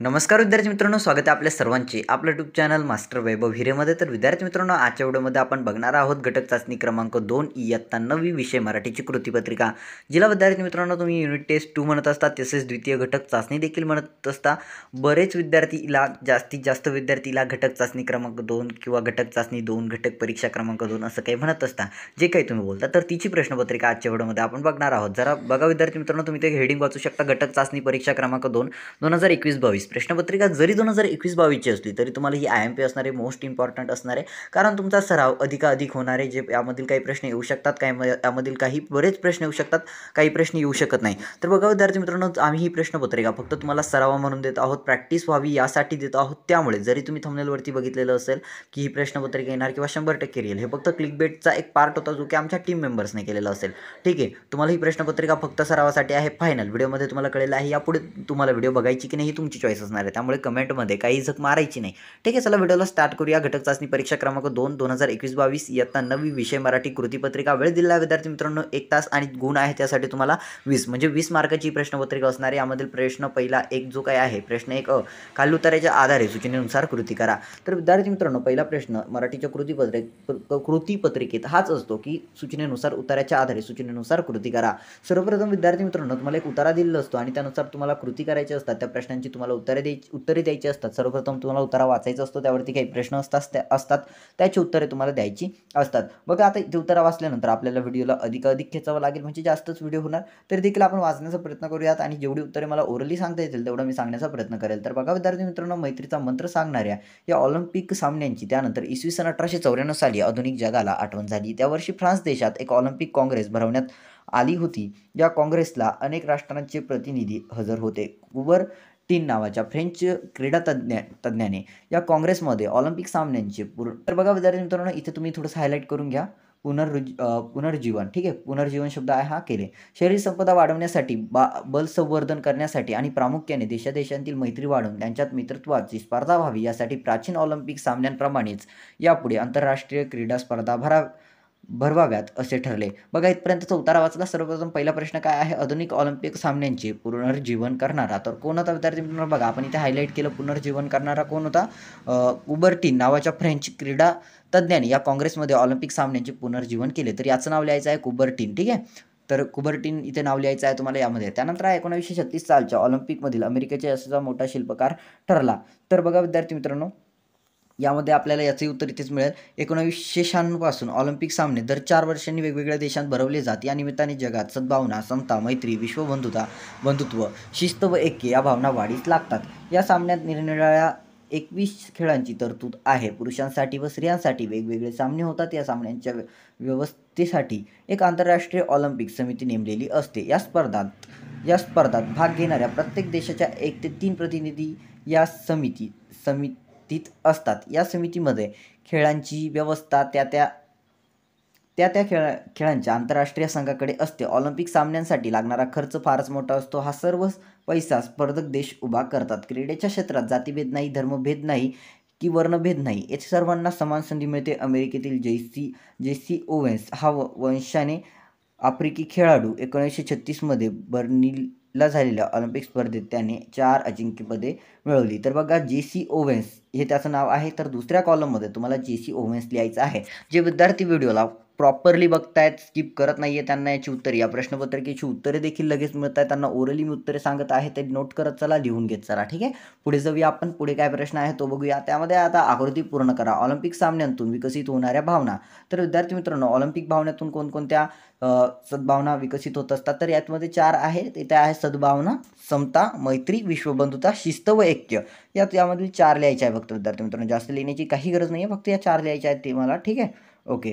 नमस्कार विद्यार्थी मित्रांनो, स्वागत आहे आपल्या सर्वांचे आपलं यूट्यूब चॅनल मास्टर वैभव हिरेमध्ये. तर विद्यार्थी मित्रांनो, आजच्या व्हिडिओमध्ये आपण बघणार आहोत घटक चाचणी क्रमांक 2 इयत्ता 9वी विषय मराठीची कृतीपत्रिका, जिला विद्यार्थी मित्रांनो तुम्ही युनिट टेस्ट 2 म्हणत असता, तसेच द्वितीय घटक चाचणी देखील म्हणत असता. बरेच विद्यार्थीला जास्तीत जास्त विद्यार्थीला घटक चाचणी क्रमांक 2 किंवा घटक चाचणी 2, घटक परीक्षा क्रमांक 2 असं काही म्हणत असता, जे काही तुम्ही बोलता. तर तिची प्रश्नपत्रिका आजच्या व्हिडिओमध्ये आपण बघणार आहोत. जरा बघा विद्यार्थी मित्रांनो, तुम्ही ते हेडिंग वाचू शकता, घटक चाचणी परीक्षा क्रमांक 2 2021-22. प्रश्नपत्रिका जरी 2021-22ची असली तरी तुम्हाला ही IMP असणार आहे, मोस्ट इम्पॉर्टंट असणार आहे, कारण तुमचा सराव अधिकाधिक होणार आहे. जे यामधील काही प्रश्न येऊ शकतात, यामधील काही बरेच प्रश्न येऊ शकतात, काही प्रश्न येऊ शकत नाही. तर बघा विद्यार्थी मित्रांनो, आम्ही ही प्रश्नपत्रिका फक्त तुम्हाला सराव म्हणून देत आहोत, प्रॅक्टिस व्हावी यासाठी देत आहोत. त्यामुळे जरी तुम्ही थंबनेलवरती बघितलेलं असेल की ही प्रश्नपत्रिका येणार किंवा 100% रिअल, हे फक्त क्लिकबेटचा एक पार्ट होता, जो की आमच्या टीम मेंबर्सने केलेला असेल. ठीक आहे, तुम्हाला ही प्रश्नपत्रिका फक्त सरावासाठी आहे. फायनल व्हिडिओमध्ये तुम्हाला कळलेलं आहे. यापुढे तुम्हाला व्हिडिओ बघायची की नाही ही तुमची चॉईस असणार आहे, त्यामुळे कमेंटमध्ये काही झक मारायची नाही. ठीक आहे, चला व्हिडिओला स्टार्ट करूया. घटक चाचणी परीक्षा क्रमांक 2 2021-22 इयत्ता 9वी विषय मराठी कृतीपत्रिका. वेळ दिलेला विद्यार्थी मित्रांनो 1 तास आणि गुण आहे त्यासाठी तुम्हाला 20 म्हणजे 20 मार्काची प्रश्नपत्रिका असणार आहे. यामधील प्रश्न पहिला एक जो काय आहे, प्रश्न 1 अ, खालील उत्तराच्या आधारे सूचनेनुसार कृती करा. तर विद्यार्थी मित्रांनो, पहिला प्रश्न मराठीच्या कृतीपत्रिकेत हाच असतो की सूचनेनुसार उत्तराच्या आधारे सूचनेनुसार कृती करा. सर्वप्रथम विद्यार्थी मित्रांनो, तुम्हाला एक उतारा दिलेला असतो आणि त्यानुसार तुम्हाला कृती करायची असतात. त्या प्रश्नांची तुम्हाला उत्तरे द्यायची असतात. सर्वप्रथम तुम्हाला उतारा वाचायचा असतो, त्यावरती काही प्रश्न असतात, त्याची उत्तरे तुम्हाला द्यायची असतात. बघा, आता इथे उतारा वाचल्यानंतर आपल्याला व्हिडिओला अधिक खेचावं लागेल, म्हणजे जास्तच व्हिडिओ होणार. तरी देखील आपण वाचण्याचा प्रयत्न करूयात आणि जेवढी उत्तरे मला ओरली सांगता येतील तेवढं मी सांगण्याचा प्रयत्न करेल. तर बघा विद्यार्थी मित्रांनो, मैत्रीचा मंत्र सांगणाऱ्या या ऑलिम्पिक सामन्यांची त्यानंतर इसवी सन 1894 साली आधुनिक जगाला आठवण झाली. त्या वर्षी फ्रान्स देशात एक ऑलिम्पिक काँग्रेस भरवण्यात आली होती. या काँग्रेसला अनेक राष्ट्रांचे प्रतिनिधी हजर होते. कुबर्टीन नावाच्या फ्रेंच क्रीडा तज्ञाने या काँग्रेसमध्ये ऑलिम्पिक सामन्यांचे तर बघा विद्यार्थी मित्रांनो, इथे तुम्ही थोडंसं हायलाईट करून घ्या. पुनर्जीवन. ठीक आहे, पुनर्जीवन शब्द आहे हा केले. शरीर संपदा वाढवण्यासाठी, बलसंवर्धन करण्यासाठी आणि प्रामुख्याने देशादेशांतील मैत्री वाढवून त्यांच्यात मित्रत्वाची स्पर्धा व्हावी यासाठी प्राचीन ऑलिम्पिक सामन्यांप्रमाणेच यापुढे आंतरराष्ट्रीय क्रीडा स्पर्धा भरवाव्यात असे ठरले. बघा, इथपर्यंतचा उतारा वाचला. सर्वप्रथम पहिला प्रश्न काय आहे, आधुनिक ऑलिम्पिक सामन्यांचे पुनर्जीवन करणारा तर कोण होता विद्यार्थी मित्रांनो? बघा, आपण इथे हायलाईट केलं, पुनर्जीवन करणारा कोण होता? कुबर्टीन नावाच्या फ्रेंच क्रीडा तज्ञाने या काँग्रेसमध्ये ऑलिम्पिक सामन्यांचे पुनर्जीवन केले. तर याचं नाव लिहायचं आहे कुबर्टीन. ठीक आहे, तर कुबर्टीन इथे नाव लिहायचं आहे तुम्हाला यामध्ये. त्यानंतर आहे 1936 सालच्या ऑलिम्पिकमधील अमेरिकेचा असा मोठा शिल्पकार ठरला. तर बघा विद्यार्थी मित्रांनो, यामध्ये आपल्याला याचे उत्तर इथेच मिळेल. 1996 पासून ऑलिम्पिक सामने दर 4 वर्षांनी वेगवेगळ्या देशांत भरवले जात. या निमित्ताने जगात सद्भावना, समता, मैत्री, बंधुत्व, शिस्त व ऐक्य या भावना वाढीस लागतात. या सामन्यात निरनिराळ्या 21 खेळांची तरतूद आहे. पुरुषांसाठी व स्त्रियांसाठी वेगवेगळे सामने होतात. या सामन्यांच्या व्यवस्थेसाठी एक आंतरराष्ट्रीय ऑलिम्पिक समिती नेमलेली असते. या स्पर्धात भाग घेणाऱ्या प्रत्येक देशाच्या 1 ते 3 प्रतिनिधी या समितीत असतात. या समितीमध्ये खेळांची व्यवस्था त्या खेळांच्या आंतरराष्ट्रीय संघाकडे असते. ऑलिम्पिक सामन्यांसाठी लागणारा खर्च फारच मोठा असतो. हा सर्व पैसा स्पर्धक देश उभा करतात. क्रीडेच्या क्षेत्रात जातीभेद नाही, धर्मभेद नाही की वर्णभेद नाही, येथे सर्वांना समान संधी मिळते. अमेरिकेतील जेसी ओवेन्स हा वंशाने आफ्रिकी खेळाडू 1936 मध्ये बर्लिनला झालेल्या ऑलिम्पिक स्पर्धेत त्याने 4 अजिंक्यपदे मिळवली. तर बघा, जेसी ओवेन्स हे त्याचं नाव आहे. तर दुसऱ्या कॉलममध्ये तुम्हाला जेसी ओवेन्स लिहायचं आहे. जे विद्यार्थी व्हिडिओला प्रॉपरली बघतायत, स्किप करत नाहीये, त्यांना याची उत्तरे, या प्रश्नपत्रिकेची उत्तरे देखील लगेच मिळत आहेत. त्यांना ओरली मी उत्तरे सांगत आहे, ते नोट करत चला, लिहून घेत चला. ठीक आहे, पुढे जाऊया आपण. पुढे काय प्रश्न आहे तो बघूया. त्यामध्ये आता आकृती पूर्ण करा. ऑलिम्पिक सामन्यांतून विकसित होणाऱ्या भावना. तर विद्यार्थी मित्रांनो, ऑलिम्पिक भावनेतून कोणकोणत्या सद्भावना विकसित होत असतात? तर यामध्ये 4 आहेत. इथे आहे सद्भावना, समता, मैत्री, विश्वबंधुता, शिस्त व ऐक्य. यामधील 4 लिहायचे आहे फक्त विद्यार्थी मित्रांनो, जास्त लिहिण्याची काही गरज नाही आहे, फक्त या 4 लिहायच्या आहेत ते मला. ठीक आहे, ओके.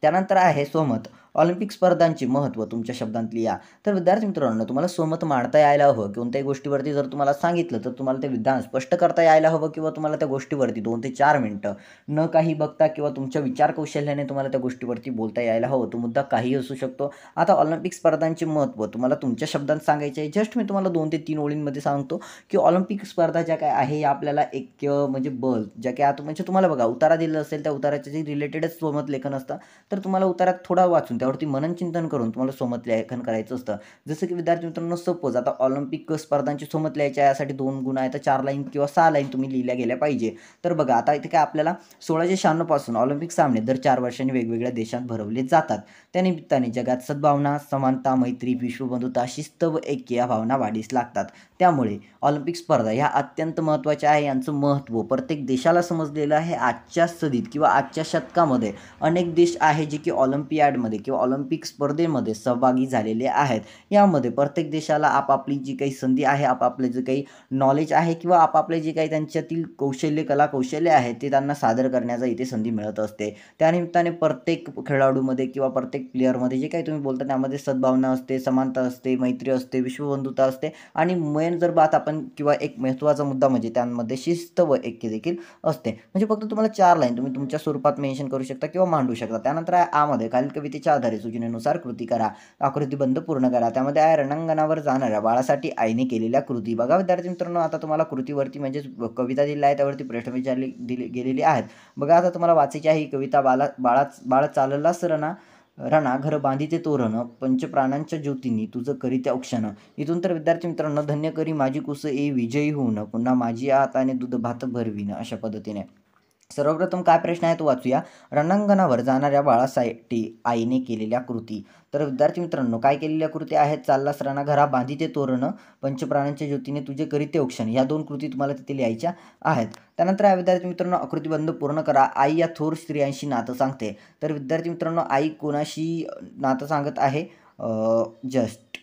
त्यानंतर आहे स्वमत. ऑलिम्पिक स्पर्धांचे महत्त्व तुमच्या शब्दांत लिहा. तर विद्यार्थी मित्रांनो, तुम्हाला स्वमत मांडता यायला हवं. कोणत्याही गोष्टीवरती जर तुम्हाला सांगितलं तर तुम्हाला ते विधान स्पष्ट करता यायला हवं, किंवा तुम्हाला त्या गोष्टीवरती 2 ते 4 मिनिटं न काही बघता किंवा तुमच्या विचार कौशल्याने तुम्हाला त्या गोष्टीवरती बोलता यायला हवं. तो मुद्दा काही असू शकतो. आता ऑलिम्पिक स्पर्धांचे महत्त्व तुम्हाला तुमच्या शब्दांत सांगायचे आहे. जस्ट मी तुम्हाला 2 ते 3 ओळींमध्ये सांगतो की ऑलिम्पिक स्पर्धा ज्या काय आहे या आपल्याला ऐक्य म्हणजे बल ज्या काय आता म्हणजे तुम्हाला बघा उतारा दिलेला असेल, त्या उताराच्या जे रिलेटेडच स्वमत लेखन असतं. तर तुम्हाला उतारात थोडा वाचून त्या त्यावरती मननचिंतन करून तुम्हाला स्वमतलेखन करायचं असतं. जसं की विद्यार्थी मित्रांनो, सपोज आता ऑलिम्पिक स्पर्धांची स्वमत लिहायची आहे, यासाठी 2 गुण आहे तर 4 लाईन किंवा 6 लाईन तुम्ही लिहिल्या गेल्या पाहिजे. तर बघा आता इथे काय आपल्याला 1696 पासून ऑलिम्पिक सामने दर 4 वर्षांनी वेगवेगळ्या देशात भरवले जातात. त्यानिमित्ताने जगात सद्भावना, समानता, मैत्री, विश्वबंधुता, शिस्त व ऐक्य या भावना वाढीस लागतात. त्यामुळे ऑलिम्पिक स्पर्धा ह्या अत्यंत महत्त्वाच्या आहे. यांचं महत्त्व प्रत्येक देशाला समजलेलं आहे. आजच्या सदीत किंवा आजच्या शतकामध्ये अनेक देश आहे जे की ऑलिम्पियाडमध्ये किंवा ऑलिम्पिक स्पर्धेमध्ये सहभागी झालेले आहेत. यामध्ये प्रत्येक देशाला आपापली जी काही संधी आहे, आपापले जे काही नॉलेज आहे किंवा आपापले जे काही त्यांच्यातील कला कौशल्य आहे ते त्यांना सादर करण्याचा इथे संधी मिळत असते. त्यानिमित्ताने प्रत्येक खेळाडूमध्ये किंवा प्रत्येक प्लेअरमध्ये जे काही तुम्ही बोलता त्यामध्ये सद्भावना असते, समानता असते, मैत्री असते, विश्वबंधुता असते आणि मेन जर बात आपण किंवा एक महत्त्वाचा मुद्दा म्हणजे त्यामध्ये शिस्त व ऐक्य देखील असते. म्हणजे फक्त तुम्हाला 4 लाईन तुम्ही तुमच्या स्वरूपात मेन्शन करू शकता किंवा मांडू शकता. त्यानंतर आमध्ये खालील कवितेच्या आधारे सूचनेनुसार कृती करा, आकृतीबंध पूर्ण करा. त्यामध्ये आहे रणांगणावर जाणाऱ्या बाळासाठी आईने केलेल्या कृती. बघा विद्यार्थी मित्रांनो, आता तुम्हाला कृतीवरती म्हणजेच कविता दिली आहे त्यावरती प्रश्न विचारले गेलेले आहेत. बघा आता तुम्हाला वाचायची आहे ही कविता. बाळ चाललास रणा घर बांधिते तोरण, पंचप्राणांच्या ज्योतींनी तुझं करीत्या औक्षण. इथून तर विद्यार्थी मित्रांनो, धन्य करी माझी कुस ए विजयी होऊन, पुन्हा माझी हाताने दूध भात भरवीन, अशा पद्धतीने. सर्वप्रथम काय प्रश्न आहे तो वाचूया. रणांगणावर जाणाऱ्या बाळासाठी आईने केलेल्या कृती. तर विद्यार्थी मित्रांनो, काय केलेल्या कृती आहेत? चाललास रणा घरा बांधिते तोरण, पंचप्राणांच्या ज्योतीने तुझे करीते औक्षण. या 2 कृती तुम्हाला तिथे लिहायच्या आहेत. त्यानंतर आहे विद्यार्थी मित्रांनो, आकृतीबंध पूर्ण करा. आई या थोर स्त्रियांशी नातं सांगते. तर विद्यार्थी मित्रांनो, आई कोणाशी नातं सांगत आहे? Just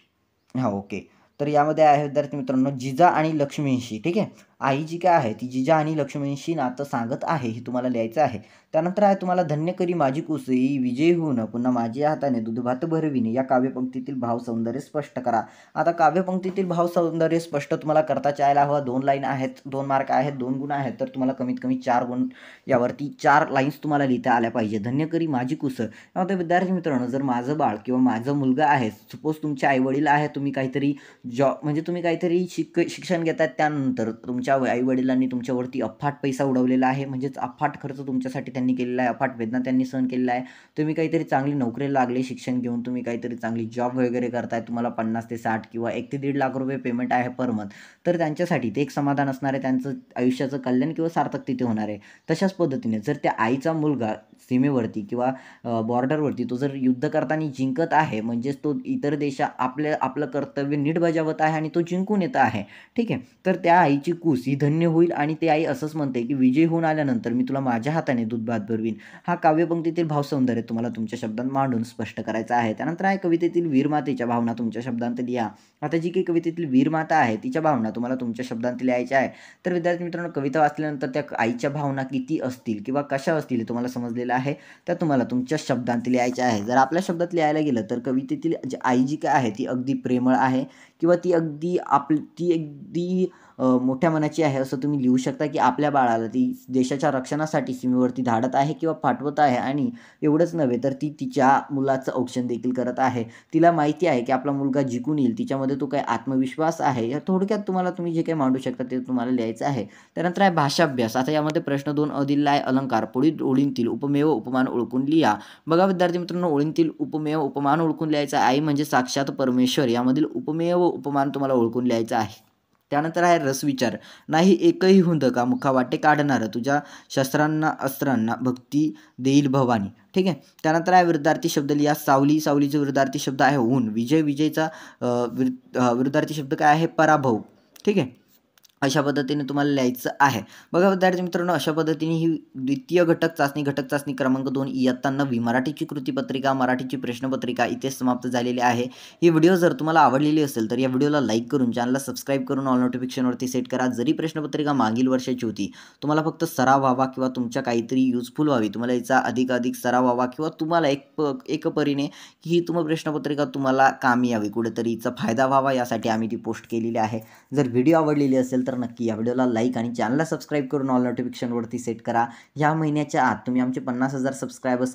okay. तर यामध्ये आहे विद्यार्थी मित्रांनो, जिजा आणि लक्ष्मींशी. ठीक आहे, आई जी काय आहे ती जिजा आणि लक्ष्मींशी नातं सांगत आहे, हे तुम्हाला लिहायचं आहे. त्यानंतर आहे तुम्हाला धन्य करी माझी कुस ही विजयी होऊन, पुन्हा माझ्या हाताने दूध भात भरविणे. या काव्यपंक्तीतील भावसौंदर्य स्पष्ट करा. आता काव्यपंक्तीतील भावसौंदर्य स्पष्ट तुम्हाला करता यायला हवा. 2 लाईन आहेत, 2 मार्क आहेत, 2 गुण आहेत. तर तुम्हाला कमीत कमी 4 गुण, यावरती 4 लाईन्स तुम्हाला लिहिता आल्या पाहिजे. धन्य करी माझी कुस. आता विद्यार्थी मित्रांनो, जर माझं बाळ किंवा माझा मुलगा आहे, सपोज तुमचे आईवडील आहे, तुम्ही काहीतरी म्हणजे तुम्ही काहीतरी शिक्षण घेतात, त्यानंतर तुमच्या आईवडिलांनी तुमच्यावरती अफाट पैसा उडवलेला आहे, म्हणजेच अफाट खर्च तुमच्यासाठी त्यांनी केलेला आहे, अफाट वेदना त्यांनी सहन केलेला आहे. तुम्ही काहीतरी चांगली नोकरी लागले शिक्षण घेऊन, तुम्ही काहीतरी चांगली जॉब वगैरे करताय, तुम्हाला 50 ते 60 किंवा 1 ते 1.5 लाख रुपये पेमेंट आहे पर मंथ. तर त्यांच्यासाठी ते एक समाधान असणार आहे, त्यांचं आयुष्याचं कल्याण किंवा सार्थक तिथे होणार आहे. तशाच पद्धतीने जर त्या आईचा मुलगा सीमेवरती किंवा बॉर्डरवरती तो जर युद्ध करताना जिंकत आहे, म्हणजेच तो इतर आपलं कर्तव्य नीट बजावत आहे आणि तो जिंकून येत आहे, ठीक आहे, तर त्या आईची कूस ही धन्य होईल. आणि ते आई असंच म्हणते की विजयी होऊन आल्यानंतर मी तुला माझ्या हाताने दूध भात भरवीन. हा काव्यपंक्तीतील भावसौंदर्य तुम्हाला तुमच्या शब्दांत मांडून स्पष्ट करायचा आहे. त्यानंतर आहे कवितेतील वीरमातेच्या भावना तुमच्या शब्दांत लिहा. आता जी काही कवितेतील वीरमाता आहे तिच्या भावना तुम्हाला तुमच्या शब्दांत लिहायच्या आहे. तर विद्यार्थी मित्रांनो, कविता वाचल्यानंतर त्या आईच्या भावना किती असतील किंवा कशा असतील हे तुम्हाला समजलेलं आहे, त्या तुम्हाला तुमच्या शब्दांत लिहायच्या आहे. जर आपल्या शब्दात लिहायला गेलं तर कवितेतील जी आई जी काय आहे ती अगदी प्रेमळ आहे किंवा ती अगदी मोठ्या मनाची आहे असं तुम्ही लिहू शकता, की आपल्या बाळाला ती देशाच्या रक्षणासाठी सीमेवरती धाडत आहे किंवा पाठवत आहे. आणि एवढंच नव्हे तर ती तिच्या मुलाचं औक्षण देखील करत आहे. तिला माहिती आहे की आपला मुलगा जिंकून येईल, तिच्यामध्ये तो काही आत्मविश्वास आहे. या थोडक्यात तुम्ही जे काही मांडू शकता ते तुम्हाला लिहायचं आहे. त्यानंतर आहे भाषाभ्यास. आता यामध्ये प्रश्न 2 दिलेला आहे, अलंकार. पुढील ओळींतील उपमेय उपमान ओळखून लिहा. बघा विद्यार्थी मित्रांनो, ओळींतील उपमेय उपमान ओळखून लिहायचं. आई म्हणजे साक्षात परमेश्वर, यामधील उपमेय व उपमान तुम्हाला ओळखून लिहायचं आहे. त्यानंतर आहे रसविचार. नाही एकही हुंद का मुखावाटे काढणारं, तुझ्या शस्त्रांना अस्त्रांना भक्ती देईल भवानी. ठीक आहे. त्यानंतर आहे विरुद्धार्थी शब्द लिहा. सावली, सावलीचा विरुद्धार्थी शब्द आहे ऊन. विजय, विजयचा विरुद्धार्थी शब्द काय आहे? पराभव. ठीक आहे. अशा पद्धतीने तुम्हाला लिहायचं आहे. बघा विद्यार्थी मित्रांनो, अशा पद्धतीने ही द्वितीय घटक चाचणी क्रमांक 2 इयत्ता 9वी मराठीची कृतीपत्रिका, मराठीची प्रश्नपत्रिका इथे समाप्त झालेली आहे. ही व्हिडिओ जर तुम्हाला आवडलेली असेल तर या व्हिडिओला लाईक करून, चॅनलला सबस्क्राईब करून ऑल नोटिफिकेशनवरती सेट करा. जरी प्रश्नपत्रिका मागील वर्षाची होती, तुम्हाला फक्त सराव व्हावा किंवा तुमच्या काहीतरी युजफुल व्हावी, तुम्हाला याचा अधिक सराव व्हावा किंवा तुम्हाला एक परीने ही प्रश्नपत्रिका तुम्हाला कामी यावी, कुठेतरी हिचा फायदा व्हावा, यासाठी आम्ही ती पोस्ट केलेली आहे. जर व्हिडिओ आवडलेली असेल तर नक्की या व्हिडिओला लाईक आणि चॅनलला सबस्क्राईब करून ऑल नोटिफिकेशनवरती सेट करा. या महिन्याच्या आत तुम्ही आमचे 50,000 सबस्क्रायबर्स